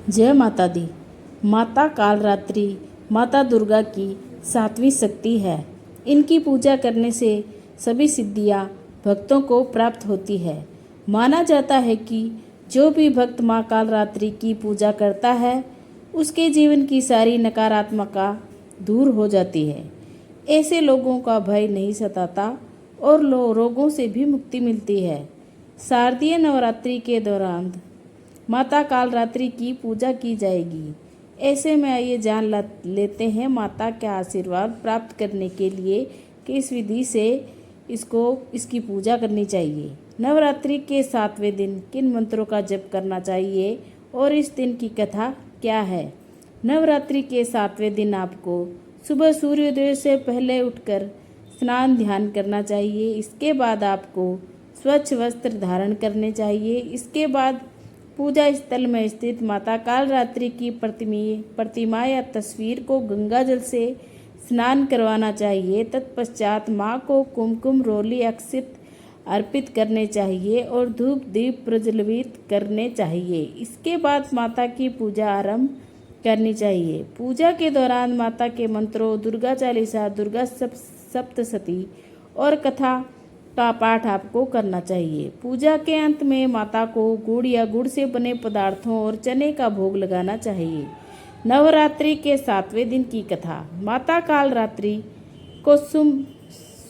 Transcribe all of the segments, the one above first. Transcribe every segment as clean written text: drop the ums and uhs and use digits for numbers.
जय माता दी। माता कालरात्रि माता दुर्गा की 7वीं शक्ति है। इनकी पूजा करने से सभी सिद्धियां भक्तों को प्राप्त होती है। माना जाता है कि जो भी भक्त माँ कालरात्रि की पूजा करता है उसके जीवन की सारी नकारात्मकता दूर हो जाती है। ऐसे लोगों का भय नहीं सताता और रोगों से भी मुक्ति मिलती है। शारदीय नवरात्रि के दौरान माता कालरात्रि की पूजा की जाएगी। ऐसे में आइए जान लेते हैं माता के आशीर्वाद प्राप्त करने के लिए किस विधि से इसकी पूजा करनी चाहिए। नवरात्रि के 7वें दिन किन मंत्रों का जप करना चाहिए और इस दिन की कथा क्या है। नवरात्रि के 7वें दिन आपको सुबह सूर्योदय से पहले उठकर स्नान ध्यान करना चाहिए। इसके बाद आपको स्वच्छ वस्त्र धारण करने चाहिए। इसके बाद पूजा स्थल में स्थित माता कालरात्रि की प्रतिमा या तस्वीर को गंगा जल से स्नान करवाना चाहिए। तत्पश्चात माँ को कुमकुम रोली अक्षत अर्पित करने चाहिए और धूप दीप प्रज्वलित करने चाहिए। इसके बाद माता की पूजा आरंभ करनी चाहिए। पूजा के दौरान माता के मंत्रों, दुर्गा चालीसा, दुर्गा सप्तशती और कथा का पाठ आपको करना चाहिए। पूजा के अंत में माता को गुड़ या गुड़ से बने पदार्थों और चने का भोग लगाना चाहिए। नवरात्रि के 7वें दिन की कथा। माता कालरात्रि को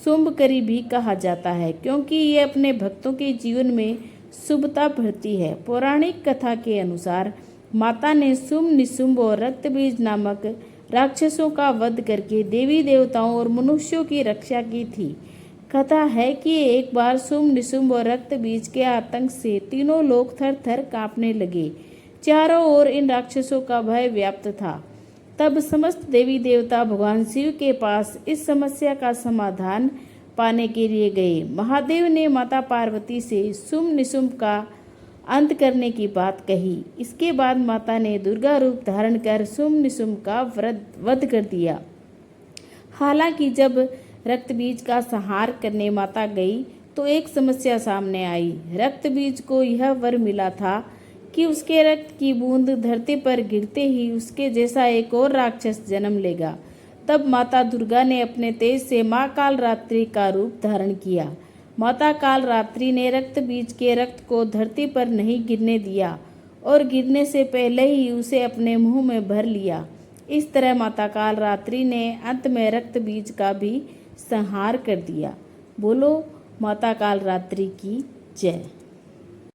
शुंभकरी भी कहा जाता है क्योंकि ये अपने भक्तों के जीवन में शुभता भरती है। पौराणिक कथा के अनुसार माता ने शुंभ, निशुंभ और रक्तबीज नामक राक्षसों का वध करके देवी देवताओं और मनुष्यों की रक्षा की थी। कथा है कि एक बार शुंभ, निशुंभ और रक्तबीज के आतंक से तीनों लोग थर थर कांपने लगे। चारों ओर इन राक्षसों का भय व्याप्त था। तब समस्त देवी देवता भगवान शिव के पास इस समस्या का समाधान पाने के लिए गए। महादेव ने माता पार्वती से शुंभ निशुंभ का अंत करने की बात कही। इसके बाद माता ने दुर्गा रूप धारण कर शुंभ निशुंभ का वध कर दिया। हालांकि जब रक्तबीज का संहार करने माता गई तो एक समस्या सामने आई। रक्तबीज को यह वर मिला था कि उसके रक्त की बूंद धरती पर गिरते ही उसके जैसा एक और राक्षस जन्म लेगा। तब माता दुर्गा ने अपने तेज से माँ कालरात्रि का रूप धारण किया। माता कालरात्रि ने रक्तबीज के रक्त को धरती पर नहीं गिरने दिया और गिरने से पहले ही उसे अपने मुंह में भर लिया। इस तरह माता कालरात्रि ने अंत में रक्तबीज का भी संहार कर दिया। बोलो माता कालरात्रि की जय।